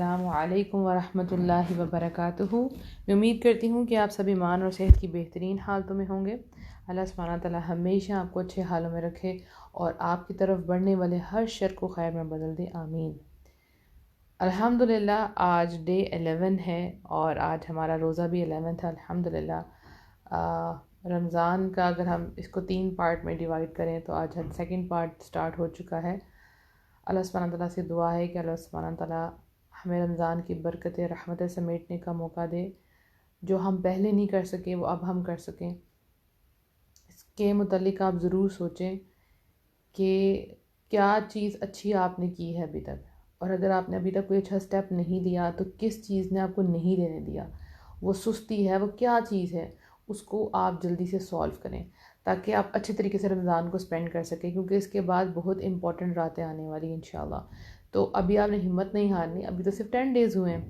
السلام علیکم ورحمۃ اللہ وبرکاتہ۔ میں امید کرتی ہوں کہ آپ سب ایمان اور صحت کی بہترین حالتوں میں ہوں گے۔ اللہ سبحانہ تعالیٰ ہمیشہ آپ کو اچھے حالوں میں رکھے اور آپ کی طرف بڑھنے والے ہر شر کو خیر میں بدل دے، آمین۔ الحمدللہ آج ڈے 11 ہے اور آج ہمارا روزہ بھی 11 تھا الحمدللہ۔ رمضان کا اگر ہم اس کو 3 پارٹ میں ڈیوائڈ کریں تو آج سیکنڈ پارٹ سٹارٹ ہو چکا ہے۔ اللہ سبحانہ تعالیٰ سے دعا ہے کہ اللہ سبحانہ تعالیٰ ہمیں رمضان کی برکتیں رحمتیں سمیٹنے کا موقع دے، جو ہم پہلے نہیں کر سکے وہ اب ہم کر سکیں۔ اس کے متعلق آپ ضرور سوچیں کہ کیا چیز اچھی آپ نے کی ہے ابھی تک، اور اگر آپ نے ابھی تک کوئی اچھا سٹیپ نہیں لیا تو کس چیز نے آپ کو نہیں لینے دیا، وہ سستی ہے، وہ کیا چیز ہے، اس کو آپ جلدی سے سولو کریں تاکہ آپ اچھے طریقے سے رمضان کو سپینڈ کر سکیں، کیونکہ اس کے بعد بہت امپورٹنٹ راتیں آنے والی ہیں انشاءاللہ۔ تو ابھی آپ نے ہمت نہیں ہارنی، ابھی تو صرف 10 ڈیز ہوئے ہیں،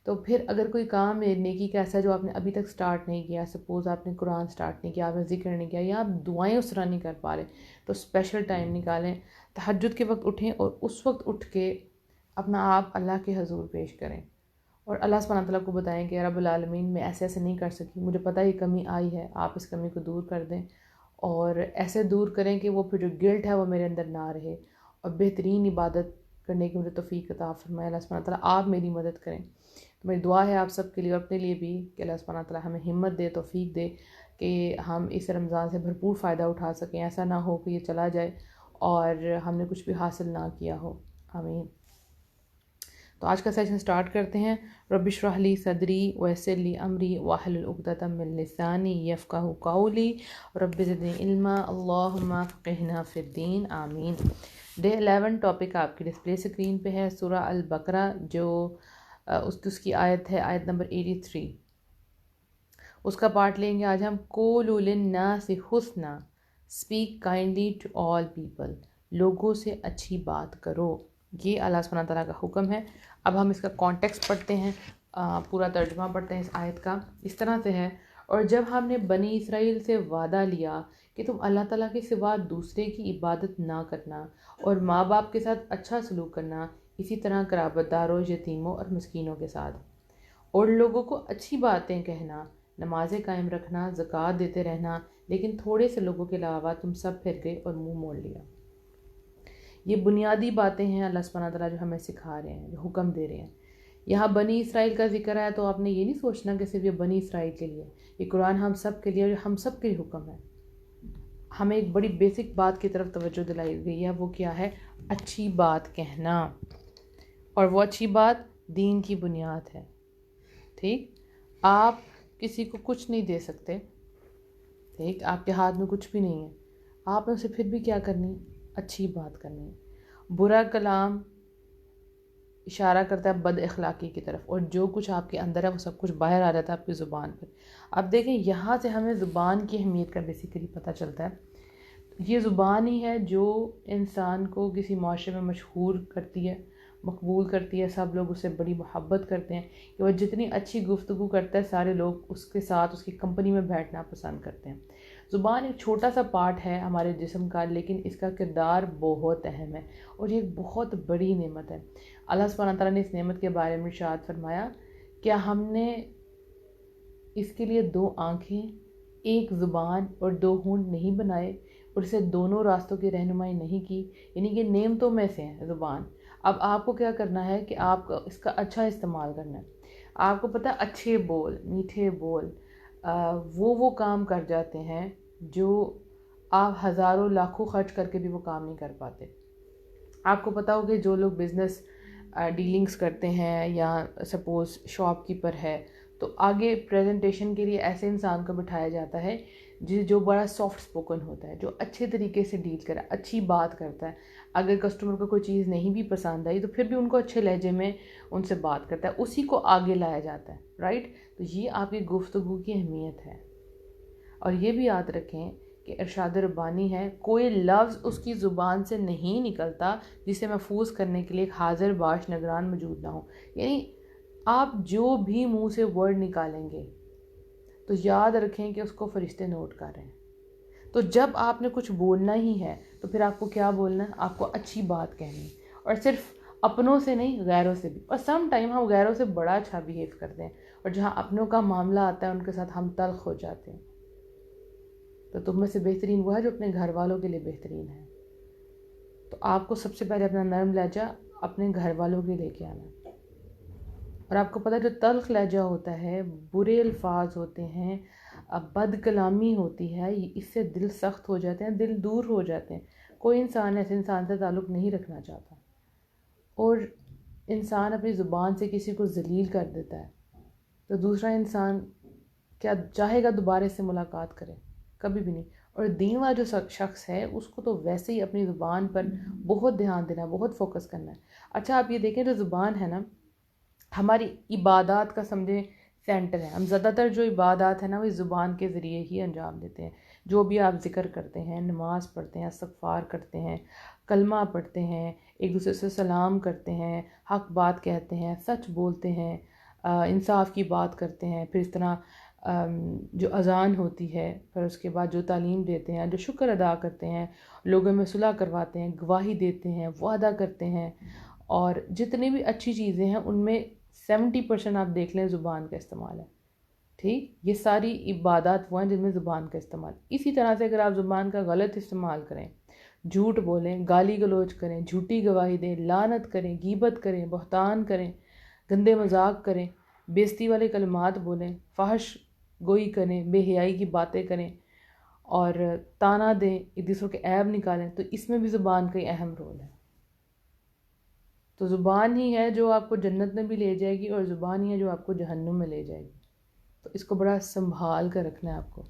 تو پھر اگر کوئی کام نیکی کا ایسا جو آپ نے ابھی تک سٹارٹ نہیں کیا، سپوز آپ نے قرآن سٹارٹ نہیں کیا، آپ نے ذکر نہیں کیا، یا آپ دعائیں اس طرح نہیں کر پا رہے، تو اسپیشل ٹائم نکالیں، تہجد کے وقت اٹھیں اور اس وقت اٹھ کے اپنا آپ اللہ کے حضور پیش کریں اور اللہ سبحانہ تعالیٰ کو بتائیں کہ رب العالمین میں ایسے ایسے نہیں کر سکی، مجھے پتہ یہ کمی آئی ہے، آپ اس کمی کو دور کر دیں اور ایسے دور کریں کہ وہ پھر جو گلٹ ہے وہ میرے اندر نہ رہے، اور بہترین عبادت کرنے کی مجھے توفیق عطا فرمائے اللہ سبحانہ تعالیٰ۔ آپ میری مدد کریں، تو میری دعا ہے آپ سب کے لیے اور اپنے لیے بھی کہ اللہ سبحانہ تعالیٰ ہمیں ہمت دے، توفیق دے کہ ہم اس رمضان سے بھرپور فائدہ اٹھا سکیں، ایسا نہ ہو کہ یہ چلا جائے اور ہم نے کچھ بھی حاصل نہ کیا ہو، آمین۔ تو آج کا سیشن سٹارٹ کرتے ہیں۔ رب اشرح لی صدری ویسر لی امری واحلل عقدۃ من لسانی یفقہوا قولی رب زدنی علما اللہم فقہنا فی الدین، آمین۔ ڈے 11 ٹاپک آپ کی ڈسپلے اسکرین پہ ہے، سورہ البقرہ، جو اس کی آیت ہے آیت نمبر 83۔ اس کا پارٹ لیں گے آج ہم۔ قولوا للناس حسنا، speak kindly to all people, لوگوں سے اچھی بات کرو، یہ اللہ سبحانہ تعالیٰ کا حکم ہے۔ اب ہم اس کا کانٹیکسٹ پڑھتے ہیں، پورا ترجمہ پڑھتے ہیں اس آیت کا۔ اس طرح سے ہے، اور جب ہم نے بنی اسرائیل سے وعدہ لیا کہ تم اللہ تعالیٰ کے سوا دوسرے کی عبادت نہ کرنا اور ماں باپ کے ساتھ اچھا سلوک کرنا، اسی طرح قرابت داروں، یتیموں اور مسکینوں کے ساتھ، اور لوگوں کو اچھی باتیں کہنا، نمازیں قائم رکھنا، زکوٰۃ دیتے رہنا، لیکن تھوڑے سے لوگوں کے علاوہ تم سب پھر گئے اور منہ موڑ لیا۔ یہ بنیادی باتیں ہیں اللہ سبحانہ تعالیٰ جو ہمیں سکھا رہے ہیں، جو حکم دے رہے ہیں۔ یہاں بنی اسرائیل کا ذکر ہے تو آپ نے یہ نہیں سوچنا کہ صرف یہ بنی اسرائیل کے لیے، یہ قرآن ہم سب کے لیے اور ہم سب کے لیے حکم ہے۔ ہمیں ایک بڑی بیسک بات کی طرف توجہ دلائی گئی ہے، وہ کیا ہے؟ اچھی بات کہنا، اور وہ اچھی بات دین کی بنیاد ہے۔ ٹھیک، آپ کسی کو کچھ نہیں دے سکتے، ٹھیک، آپ کے ہاتھ میں کچھ بھی نہیں ہے، آپ نے اسے پھر بھی کیا کرنی؟ اچھی بات کرنی ہے۔ برا کلام اشارہ کرتا ہے بد اخلاقی کی طرف، اور جو کچھ آپ کے اندر ہے وہ سب کچھ باہر آ جاتا ہے آپ کی زبان پر۔ اب دیکھیں یہاں سے ہمیں زبان کی اہمیت کا بیسیکلی پتہ چلتا ہے۔ یہ زبان ہی ہے جو انسان کو کسی معاشرے میں مشہور کرتی ہے، مقبول کرتی ہے، سب لوگ اس سے بڑی محبت کرتے ہیں کہ وہ جتنی اچھی گفتگو کرتا ہے سارے لوگ اس کے ساتھ اس کی کمپنی میں بیٹھنا پسند کرتے ہیں۔ زبان ایک چھوٹا سا پارٹ ہے ہمارے جسم کا، لیکن اس کا کردار بہت اہم ہے اور یہ ایک بہت بڑی نعمت ہے۔ اللہ سبحانہ تعالیٰ نے اس نعمت کے بارے میں ارشاد فرمایا، کیا ہم نے اس کے لیے 2 آنکھیں، 1 زبان اور 2 ہونٹ نہیں بنائے اور اسے دونوں راستوں کی رہنمائی نہیں کی؟ یعنی کہ نعمتوں میں سے ہے زبان۔ اب آپ کو کیا کرنا ہے کہ آپ کو اس کا اچھا استعمال کرنا ہے۔ آپ کو پتہ اچھے بول، میٹھے بول وہ کام کر جاتے ہیں جو آپ ہزاروں لاکھوں خرچ کر کے بھی وہ کام نہیں کر پاتے۔ آپ کو پتہ ہوگا جو لوگ بزنس ڈیلنگز کرتے ہیں یا سپوز شاپ کیپر ہے، تو آگے پریزنٹیشن کے لیے ایسے انسان کو بٹھایا جاتا ہے جو بڑا سافٹ سپوکن ہوتا ہے، جو اچھے طریقے سے ڈیل کرے، اچھی بات کرتا ہے۔ اگر کسٹمر کو کوئی چیز نہیں بھی پسند آئی تو پھر بھی ان کو اچھے لہجے میں ان سے بات کرتا ہے، اسی کو آگے لایا جاتا ہے، رائٹ؟ تو یہ آپ کی گفتگو کی اہمیت ہے۔ اور یہ بھی یاد رکھیں کہ ارشاد ربانی ہے، کوئی لفظ اس کی زبان سے نہیں نکلتا جسے محفوظ کرنے کے لیے ایک حاضر باش نگران موجود نہ ہو۔ یعنی آپ جو بھی منہ سے ورڈ نکالیں گے تو یاد رکھیں کہ اس کو فرشتے نوٹ کر رہے ہیں۔ تو جب آپ نے کچھ بولنا ہی ہے تو پھر آپ کو کیا بولنا ہے؟ آپ کو اچھی بات کہنی، اور صرف اپنوں سے نہیں غیروں سے بھی. اور سم ٹائم ہم غیروں سے بڑا اچھا بیہیو کرتے ہیں، اور جہاں اپنوں کا معاملہ آتا ہے ان کے ساتھ ہم تلخ ہو جاتے ہیں. تو تم میں سے بہترین وہ ہے جو اپنے گھر والوں کے لیے بہترین ہے. تو آپ کو سب سے پہلے اپنا نرم لہجہ اپنے گھر والوں کے لے کے آنا ہے. اور آپ کو پتہ ہے جو تلخ لہجہ ہوتا ہے، برے الفاظ ہوتے ہیں، بد کلامی ہوتی ہے، اس سے دل سخت ہو جاتے ہیں، دل دور ہو جاتے ہیں. کوئی انسان ایسے انسان سے تعلق نہیں رکھنا چاہتا. اور انسان اپنی زبان سے کسی کو ذلیل کر دیتا ہے تو دوسرا انسان کیا چاہے گا دوبارہ سے ملاقات کرے؟ کبھی بھی نہیں. اور دین والا جو شخص ہے اس کو تو ویسے ہی اپنی زبان پر بہت دھیان دینا ہے، بہت فوکس کرنا ہے. اچھا آپ یہ دیکھیں جو زبان ہے نا ہماری عبادات کا سمجھیں سینٹر ہے. ہم زیادہ تر جو عبادات ہیں نا وہ اس زبان کے ذریعے ہی انجام دیتے ہیں. جو بھی آپ ذکر کرتے ہیں، نماز پڑھتے ہیں، استغفار کرتے ہیں، کلمہ پڑھتے ہیں، ایک دوسرے سے سلام کرتے ہیں، حق بات کہتے ہیں، سچ بولتے ہیں، انصاف کی بات کرتے ہیں، پھر اس طرح جو اذان ہوتی ہے، پھر اس کے بعد جو تعلیم دیتے ہیں، جو شکر ادا کرتے ہیں، لوگوں میں صلح کرواتے ہیں، گواہی دیتے ہیں، وعدہ کرتے ہیں، اور جتنی بھی اچھی چیزیں ہیں ان میں 70% آپ دیکھ لیں زبان کا استعمال ہے. ٹھیک، یہ ساری عبادات وہ ہیں جن میں زبان کا استعمال. اسی طرح سے اگر آپ زبان کا غلط استعمال کریں، جھوٹ بولیں، گالی گلوچ کریں، جھوٹی گواہی دیں، لعنت کریں، غیبت کریں، بہتان کریں، گندے مذاق کریں، بے عزتی والے کلمات بولیں، فحش گوئی کریں، بے حیائی کی باتیں کریں اور تانا دیں، ایک دوسروں کے عیب نکالیں، تو اس میں بھی زبان کا اہم رول ہے. تو زبان ہی ہے جو آپ کو جنت میں بھی لے جائے گی اور زبان ہی ہے جو آپ کو جہنم میں لے جائے گی. تو اس کو بڑا سنبھال کر رکھنا ہے آپ کو.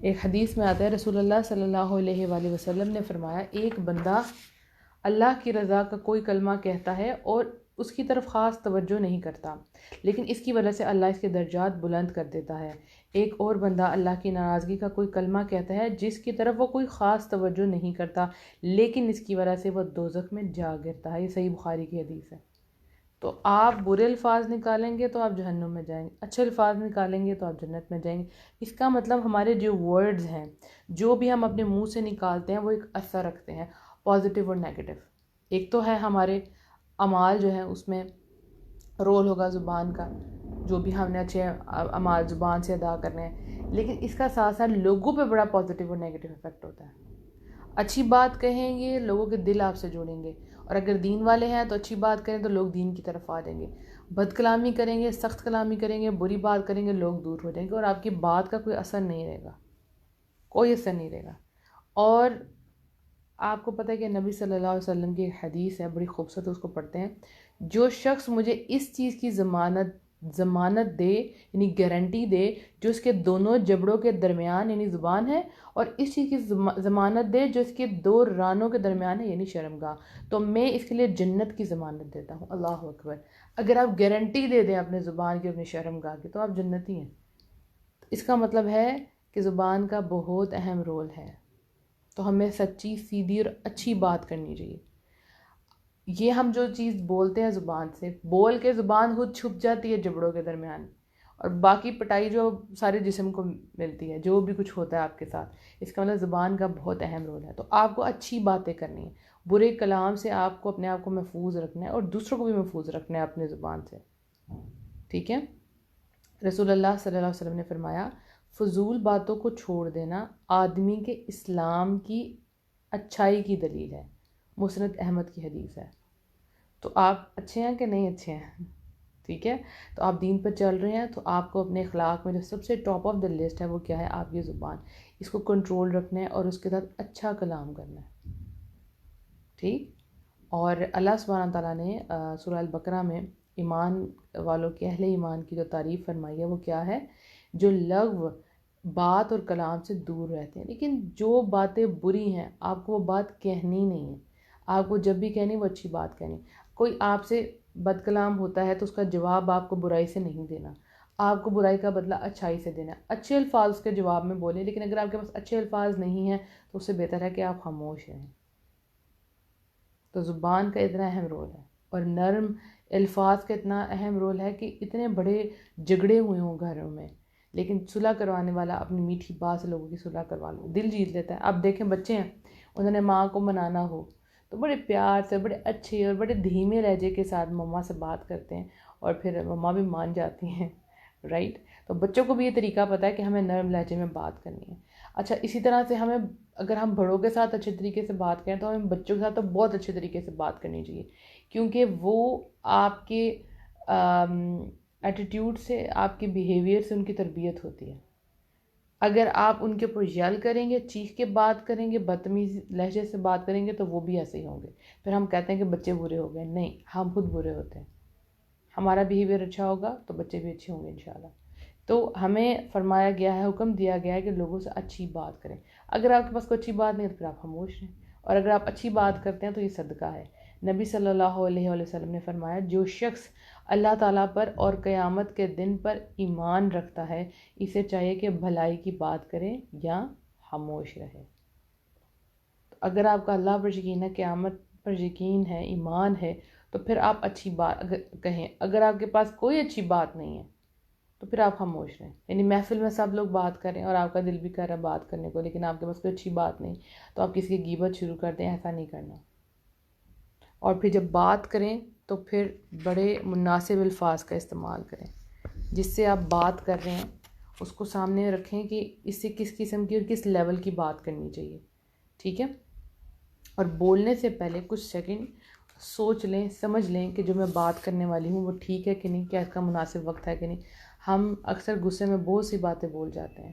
ایک حدیث میں آتا ہے رسول اللہ صلی اللہ علیہ وآلہ وسلم نے فرمایا ایک بندہ اللہ کی رضا کا کوئی کلمہ کہتا ہے اور اس کی طرف خاص توجہ نہیں کرتا، لیکن اس کی وجہ سے اللہ اس کے درجات بلند کر دیتا ہے. ایک اور بندہ اللہ کی ناراضگی کا کوئی کلمہ کہتا ہے جس کی طرف وہ کوئی خاص توجہ نہیں کرتا، لیکن اس کی وجہ سے وہ دوزخ میں جا گرتا ہے. یہ صحیح بخاری کی حدیث ہے. تو آپ برے الفاظ نکالیں گے تو آپ جہنم میں جائیں گے، اچھے الفاظ نکالیں گے تو آپ جنت میں جائیں گے. اس کا مطلب ہمارے جو ورڈز ہیں، جو بھی ہم اپنے منہ سے نکالتے ہیں وہ ایک اثر رکھتے ہیں، پازیٹیو اور نیگیٹو. ایک تو ہے ہمارے اعمال جو ہیں اس میں رول ہوگا زبان کا، جو بھی ہم نے اچھے اعمال زبان سے ادا کرنے ہیں، لیکن اس کا ساتھ ساتھ لوگوں پہ بڑا پازیٹیو اور نیگیٹو افیکٹ ہوتا ہے. اچھی بات کہیں گے لوگوں کے دل آپ سے جڑیں گے، اور اگر دین والے ہیں تو اچھی بات کریں تو لوگ دین کی طرف آ جائیں گے. بد کلامی کریں گے، سخت کلامی کریں گے، بری بات کریں گے، لوگ دور ہو جائیں گے اور آپ کی بات کا کوئی اثر نہیں رہے گا، کوئی اثر نہیں رہے گا. اور آپ کو پتہ ہے کہ نبی صلی اللہ علیہ وسلم کی ایک حدیث ہے بڑی خوبصورت، اس کو پڑھتے ہیں. جو شخص مجھے اس چیز کی ضمانت دے یعنی گارنٹی دے جو اس کے دونوں جبڑوں کے درمیان یعنی زبان ہے، اور اس چیز کی ضمانت دے جو اس کے دو رانوں کے درمیان ہے یعنی شرمگاہ، تو میں اس کے لیے جنت کی ضمانت دیتا ہوں. اللہ اکبر. اگر آپ گارنٹی دے دیں اپنے زبان کی، اپنی شرمگاہ کی، تو آپ جنتی ہیں. اس کا مطلب ہے کہ زبان کا بہت اہم رول ہے. تو ہمیں سچی، سیدھی اور اچھی بات کرنی چاہیے. یہ ہم جو چیز بولتے ہیں زبان سے، بول کے زبان خود چھپ جاتی ہے جبڑوں کے درمیان، اور باقی پٹائی جو سارے جسم کو ملتی ہے جو بھی کچھ ہوتا ہے آپ کے ساتھ. اس کا مطلب زبان کا بہت اہم رول ہے. تو آپ کو اچھی باتیں کرنی ہیں، برے کلام سے آپ کو اپنے آپ کو محفوظ رکھنا ہے اور دوسروں کو بھی محفوظ رکھنا ہے اپنے زبان سے. ٹھیک ہے. رسول اللہ صلی اللہ علیہ وسلم نے فرمایا فضول باتوں کو چھوڑ دینا آدمی کے اسلام کی اچھائی کی دلیل ہے. مسند احمد کی حدیث ہے. تو آپ اچھے ہیں کہ نہیں اچھے ہیں؟ ٹھیک ہے. تو آپ دین پر چل رہے ہیں تو آپ کو اپنے اخلاق میں جو سب سے ٹاپ آف دا لسٹ ہے وہ کیا ہے؟ آپ کی زبان. اس کو کنٹرول رکھنا ہے اور اس کے ساتھ اچھا کلام کرنا ہے. ٹھیک. اور اللہ سبحانہ تعالیٰ نے سورہ البقرہ میں ایمان والوں کے، اہل ایمان کی جو تعریف فرمائی ہے وہ کیا ہے؟ جو لغو بات اور کلام سے دور رہتے ہیں. لیکن جو باتیں بری ہیں آپ کو وہ بات کہنی نہیں ہے. آپ کو جب بھی کہنی وہ اچھی بات کہنی. کوئی آپ سے بد کلام ہوتا ہے تو اس کا جواب آپ کو برائی سے نہیں دینا، آپ کو برائی کا بدلہ اچھائی سے دینا. اچھے الفاظ کے جواب میں بولیں، لیکن اگر آپ کے پاس اچھے الفاظ نہیں ہیں تو اس سے بہتر ہے کہ آپ خاموش رہیں. تو زبان کا اتنا اہم رول ہے، اور نرم الفاظ کا اتنا اہم رول ہے کہ اتنے بڑے جھگڑے ہوئے ہوں گھروں میں، لیکن صلح کروانے والا اپنی میٹھی بات سے لوگوں کی صلح کروا لو، دل جیت لیتا ہے. آپ دیکھیں بچے ہیں، انہوں نے ماں کو منانا ہو تو بڑے پیار سے، بڑے اچھے اور بڑے دھیمے لہجے کے ساتھ مما سے بات کرتے ہیں، اور پھر مما بھی مان جاتی ہیں، رائٹ. تو بچوں کو بھی یہ طریقہ پتہ ہے کہ ہمیں نرم لہجے میں بات کرنی ہے. اچھا، اسی طرح سے ہمیں، اگر ہم بڑوں کے ساتھ اچھے طریقے سے بات کریں تو ہمیں بچوں کے ساتھ تو بہت اچھے طریقے سے بات کرنی چاہیے، کیونکہ وہ آپ کے ایٹیٹیوڈ سے، آپ کے بیہیویئر سے ان کی تربیت ہوتی ہے. اگر آپ ان کے اوپر یل کریں گے، چیخ کے بات کریں گے، بدتمیز لہجے سے بات کریں گے، تو وہ بھی ایسے ہی ہوں گے. پھر ہم کہتے ہیں کہ بچے برے ہو گئے. نہیں، ہم خود برے ہوتے ہیں. ہمارا بیہیویئر اچھا ہوگا تو بچے بھی اچھے ہوں گے انشاءاللہ. تو ہمیں فرمایا گیا ہے، حکم دیا گیا ہے کہ لوگوں سے اچھی بات کریں. اگر آپ کے پاس کوئی اچھی بات نہیں ہے تو پھر آپ خاموش رہیں، اور اگر آپ اچھی بات کرتے ہیں تو یہ صدقہ ہے. نبی صلی اللہ علیہ وسلم نے فرمایا، جو شخص اللہ تعالیٰ پر اور قیامت کے دن پر ایمان رکھتا ہے، اسے چاہیے کہ بھلائی کی بات کرے یا خاموش رہے. اگر آپ کا اللہ پر یقین ہے، قیامت پر یقین ہے، ایمان ہے، تو پھر آپ اچھی بات کہیں. اگر آپ کے پاس کوئی اچھی بات نہیں ہے تو پھر آپ خاموش رہیں. یعنی محفل میں سب لوگ بات کریں اور آپ کا دل بھی کر رہا ہے بات کرنے کو، لیکن آپ کے پاس کوئی اچھی بات نہیں، تو آپ کسی کی غیبت شروع کر دیں. ایسا نہیں کرنا. اور پھر جب بات کریں تو پھر بڑے مناسب الفاظ کا استعمال کریں. جس سے آپ بات کر رہے ہیں اس کو سامنے رکھیں کہ اس سے کس قسم کی اور کس لیول کی بات کرنی چاہیے. ٹھیک ہے؟ اور بولنے سے پہلے کچھ سیکنڈ سوچ لیں، سمجھ لیں کہ جو میں بات کرنے والی ہوں وہ ٹھیک ہے کہ نہیں، کیا اس کا مناسب وقت ہے کہ نہیں. ہم اکثر غصے میں بہت سی باتیں بول جاتے ہیں،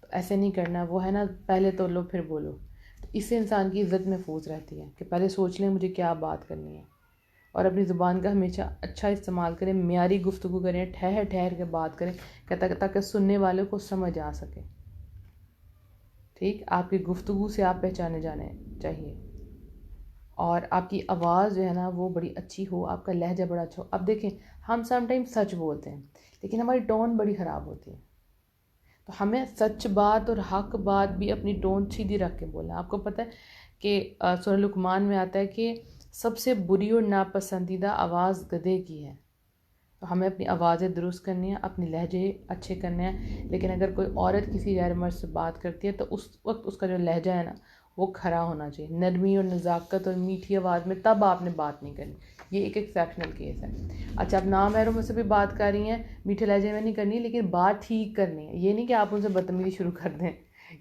تو ایسے نہیں کرنا. وہ ہے نا، پہلے تو لو پھر بولو. تو اس سے انسان کی عزت محفوظ رہتی ہے کہ پہلے سوچ لیں مجھے کیا بات کرنی ہے. اور اپنی زبان کا ہمیشہ اچھا استعمال کریں، معیاری گفتگو کریں، ٹھہر ٹھہر کے بات کریں تاکہ سننے والوں کو سمجھ آ سکے. ٹھیک، آپ کی گفتگو سے آپ پہچانے جانے چاہیے. اور آپ کی آواز جو ہے نا وہ بڑی اچھی ہو، آپ کا لہجہ بڑا اچھا ہو. اب دیکھیں، ہم سم ٹائم سچ بولتے ہیں لیکن ہماری ٹون بڑی خراب ہوتی ہے. تو ہمیں سچ بات اور حق بات بھی اپنی ٹون سیدھی رکھ کے بولنا. آپ کو پتہ ہے کہ سورہ لقمان میں آتا ہے کہ سب سے بری اور ناپسندیدہ آواز گدھے کی ہے. تو ہمیں اپنی آوازیں درست کرنی ہیں، اپنی لہجے اچھے کرنے ہیں. لیکن اگر کوئی عورت کسی غیر مرد سے بات کرتی ہے تو اس وقت اس کا جو لہجہ ہے نا وہ کھرا ہونا چاہیے. نرمی اور نزاکت اور میٹھی آواز میں تب آپ نے بات نہیں کرنی. یہ ایک ایکسیپشنل کیس ہے. اچھا، آپ نامحرموں سے بھی بات کر رہی ہیں، میٹھے لہجے میں نہیں کرنی، لیکن بات ٹھیک کرنی ہے. یہ نہیں کہ آپ ان سے بدتمیزی شروع کر دیں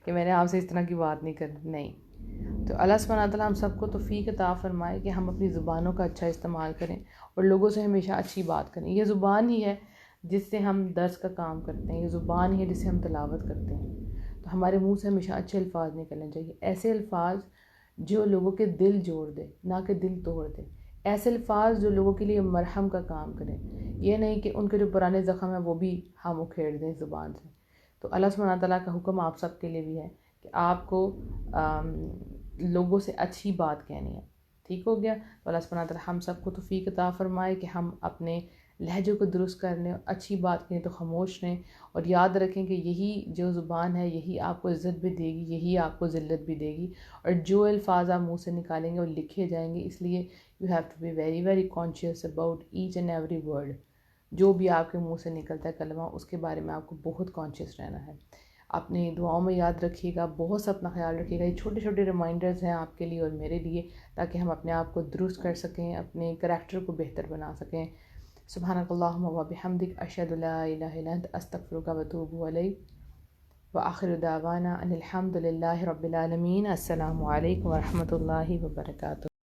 کہ میں نے آپ سے اس طرح کی بات نہیں کرنی. نہیں. تو اللہ سبحانہ تعالیٰ ہم سب کو توفیق عطا فرمائے کہ ہم اپنی زبانوں کا اچھا استعمال کریں اور لوگوں سے ہمیشہ اچھی بات کریں. یہ زبان ہی ہے جس سے ہم درس کا کام کرتے ہیں، یہ زبان ہی ہے جس سے ہم تلاوت کرتے ہیں. تو ہمارے منہ سے ہمیشہ اچھے الفاظ نکلنے چاہیے، ایسے الفاظ جو لوگوں کے دل جوڑ دے، نہ کہ دل توڑ دے. ایسے الفاظ جو لوگوں کے لیے مرہم کا کام کریں. یہ نہیں کہ ان کے جو پرانے زخم ہیں وہ بھی ہم اکھیڑ دیں زبان سے. تو اللہ سبحانہ تعالیٰ کا حکم آپ سب کے لیے بھی ہے کہ آپ کو لوگوں سے اچھی بات کہنی ہے. ٹھیک ہو گیا؟ تو اللہ سبحانہ تعالیٰ ہم سب کو توفیق عطا فرمائے کہ ہم اپنے لہجوں کو درست کر لیں، اچھی بات کریں تو خاموش رہیں. اور یاد رکھیں کہ یہی جو زبان ہے یہی آپ کو عزت بھی دے گی، یہی آپ کو ذلت بھی دے گی. اور جو الفاظ آپ منہ سے نکالیں گے وہ لکھے جائیں گے. اس لیے you have to be very very conscious about each and every word. جو بھی آپ کے منہ سے نکلتا ہے کلمہ، اس کے بارے میں آپ کو بہت کانشیس رہنا ہے. اپنی دعاؤں میں یاد رکھیے گا، بہت سا اپنا خیال رکھیے گا. یہ چھوٹے چھوٹے ریمائنڈرز ہیں آپ کے لیے اور میرے لیے، تاکہ ہم اپنے آپ کو درست کر سکیں، اپنے کریکٹر کو بہتر بنا سکیں. سبحانک اللہم و بحمدک، اشہد لا الہ الا انت، استغفرک و اتوب الیک. وآخر دعوانا ان الحمد للہ رب العالمین. السلام علیکم ورحمۃ اللہ وبرکاتہ.